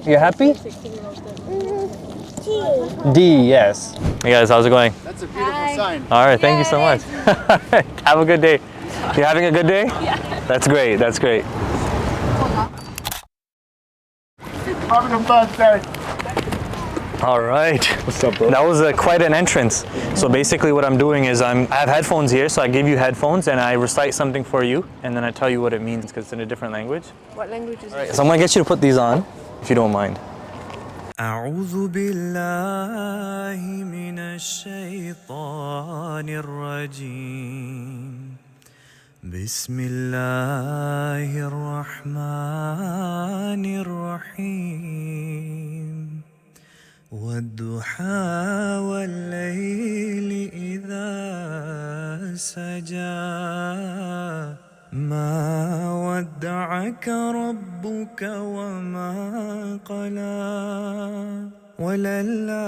You happy? D, yes. Hey guys, how's it going? That's a beautiful sign. All right, thank you so much. Have a good day. You having a good day? Yeah. That's great, that's great. Having a bad day. All right. What's up, bro? That was quite an entrance. So basically what I'm doing is I have headphones here, so I give you headphones and I recite something for you, and then I tell you what it means because it's in a different language. What language is it? So I'm gonna get you to put these on, if you don't mind. أعوذ بالله من الشيطان الرجيم بسم الله الرحمن الرحيم والضحى والليل إذا سجى ما ودعك ربك وما قلى وللآخرة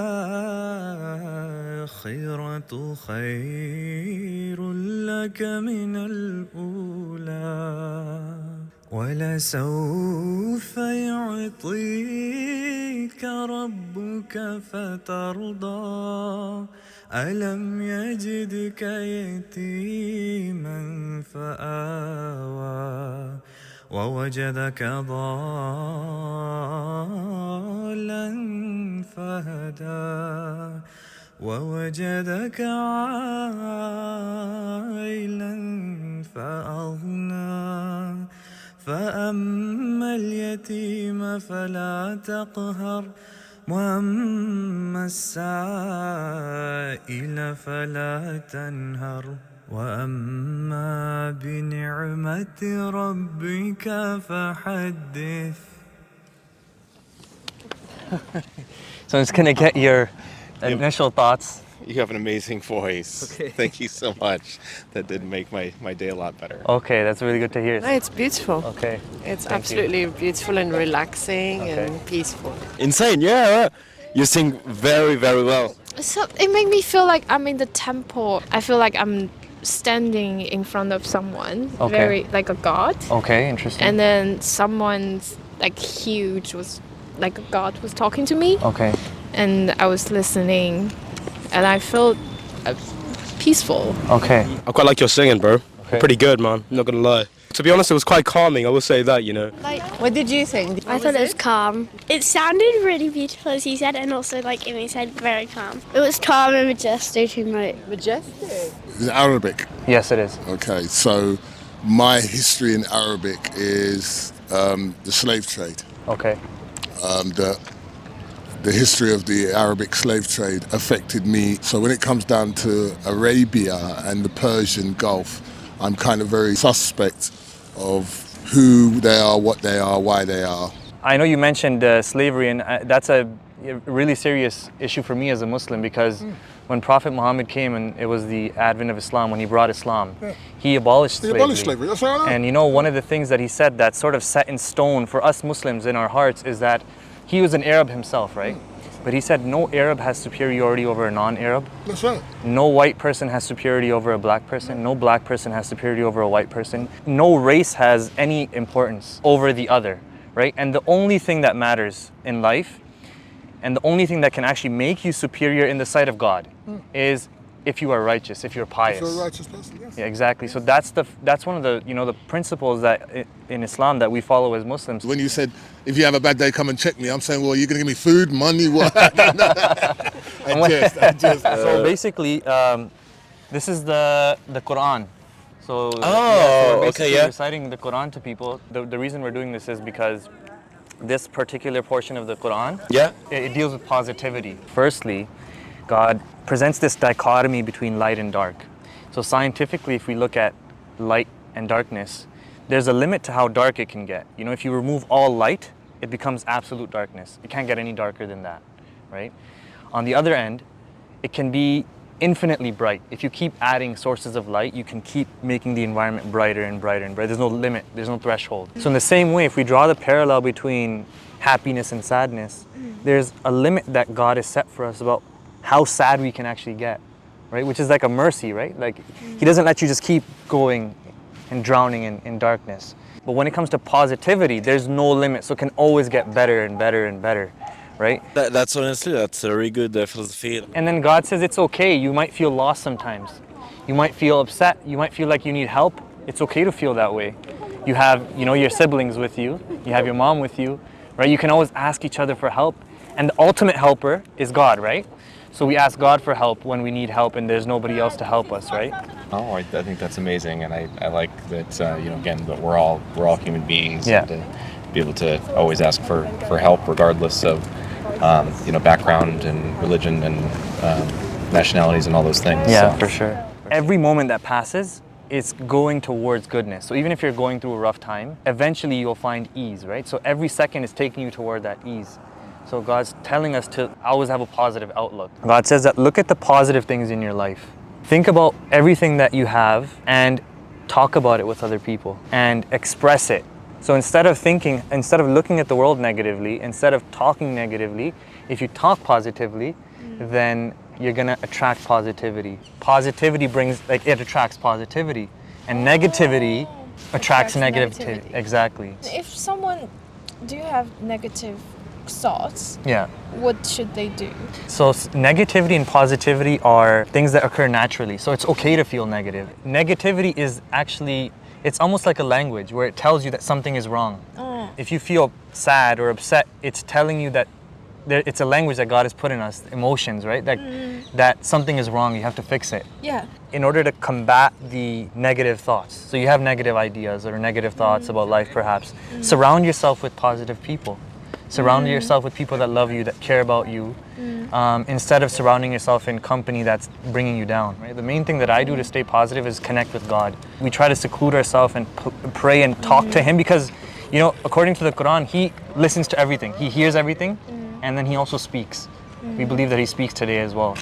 خير لك من الأولى ولسوف يعطيك ربك فترضى ألم يجدك يتيما فآوى ووجدك ضالا فهدى ووجدك عائلا فأغنى فأما اليتيم فلا تقهر وأما السائل فلا تنهر وأما بنعمة ربك فحدث. So I'm just gonna get your initial thoughts. You have an amazing voice. Okay. Thank you so much. That did make my day a lot better. Okay, that's really good to hear. No, it's beautiful. Okay. It's Thank absolutely beautiful and relaxing and peaceful. Insane, yeah. You sing very, very well. So it made me feel like I'm in the temple. I feel like I'm standing in front of someone, Okay. very like a god. Okay, interesting. And then someone's like huge was like a god was talking to me, Okay. and I was listening, and I felt peaceful. Okay. I quite like your singing, bro. Okay. Pretty good, man. I'm not gonna lie. To be honest, it was quite calming. I will say that, you know. What did you think? I thought it was calm. It sounded really beautiful, as you said, and also, like Amy said, very calm. It was calm and majestic and like Majestic. Is it Arabic? Yes, it is. Okay, so my history in Arabic is the slave trade. Okay. The history of the Arabic slave trade affected me. So when it comes down to Arabia and the Persian Gulf, I'm kind of very suspect of who they are, what they are, why they are. I know you mentioned slavery, and that's a really serious issue for me as a Muslim, because when Prophet Muhammad came and it was the advent of Islam, when he brought Islam, he abolished slavery. He abolished slavery, that's all right. And you know, one of the things that he said that's sort of set in stone for us Muslims in our hearts is that he was an Arab himself, right? But he said no Arab has superiority over a non-Arab. That's right. No white person has superiority over a black person. No black person has superiority over a white person. No race has any importance over the other, right? And the only thing that matters in life, and the only thing that can actually make you superior in the sight of God is if you are righteous, if you're pious. If you're a righteous person, yes. Yeah, exactly. So that's one of the the principles that in Islam that we follow as Muslims. When you said, if you have a bad day, come and check me, I'm saying, well, you're going to give me food, money, what? I just. So basically, this is the Quran. So, Oh, so we're okay, basically yeah. reciting the Quran to people. The reason we're doing this is because this particular portion of the Quran, Yeah. it deals with positivity. Firstly, God presents this dichotomy between light and dark. So scientifically, if we look at light and darkness, there's a limit to how dark it can get. You know, if you remove all light, it becomes absolute darkness. It can't get any darker than that, right? On the other end, it can be infinitely bright. If you keep adding sources of light, you can keep making the environment brighter and brighter and brighter. There's no limit, there's no threshold. So in the same way, if we draw the parallel between happiness and sadness, there's a limit that God has set for us about how sad we can actually get, right? Which is like a mercy, right? Like He doesn't let you just keep going and drowning in darkness. But when it comes to positivity, there's no limit, so it can always get better and better and better, right? That's honestly, that's a very good philosophy. And then God says it's okay. You might feel lost sometimes. You might feel upset. You might feel like you need help. It's okay to feel that way. You have, your siblings with you. You have your mom with you, right? You can always ask each other for help. And the ultimate helper is God, right? So we ask God for help when we need help and there's nobody else to help us, right? Oh, I think that's amazing, and I like that. Again, that we're all human beings. Yeah. And to be able to always ask for help, regardless of background and religion and nationalities and all those things. Yeah, So. for sure. Every moment that passes is going towards goodness. So even if you're going through a rough time, eventually you'll find ease, right? So every second is taking you toward that ease. So God's telling us to always have a positive outlook. God says that look at the positive things in your life. Think about everything that you have and talk about it with other people and express it. So instead of looking at the world negatively, instead of talking negatively, if you talk positively, then you're gonna attract positivity. Positivity it attracts positivity. And negativity attracts negativity. Exactly. If someone do have negative thoughts, Yeah. what should they do? So negativity and positivity are things that occur naturally. So it's okay to feel negative. Negativity is actually, it's almost like a language where it tells you that something is wrong. If you feel sad or upset, it's telling you that it's a language that God has put in us, emotions, right? That something is wrong, you have to fix it. Yeah. In order to combat the negative thoughts. So you have negative ideas or negative thoughts about life perhaps. Surround yourself with positive people. Surround yourself with people that love you, that care about you, instead of surrounding yourself in company that's bringing you down. Right? The main thing that I do to stay positive is connect with God. We try to seclude ourselves and pray and talk to Him because, according to the Quran, He listens to everything. He hears everything, and then He also speaks. We believe that He speaks today as well.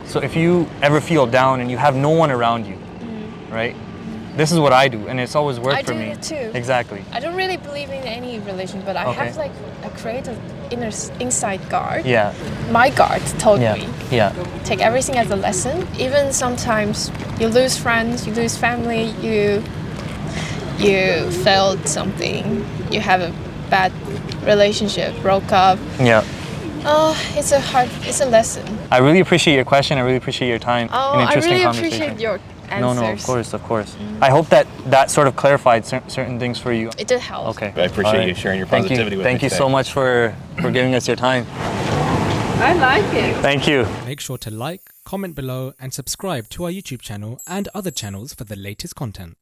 So if you ever feel down and you have no one around you, right? This is what I do, and it's always worked for me. I do it too. Exactly. I don't really believe in any religion, but I have I create an inside guard. Yeah. My guard told me, Yeah. take everything as a lesson. Even sometimes you lose friends, you lose family, you failed something, you have a bad relationship, broke up. Yeah. It's a lesson. I really appreciate your question. I really appreciate your time. An interesting I really conversation. appreciate your answers. No, of course. I hope that sort of clarified certain things for you. It did help. Okay. I appreciate you sharing your positivity with me Thank you today. so much for giving us your time. I like it. Thank you. Make sure to like, comment below and subscribe to our YouTube channel and other channels for the latest content.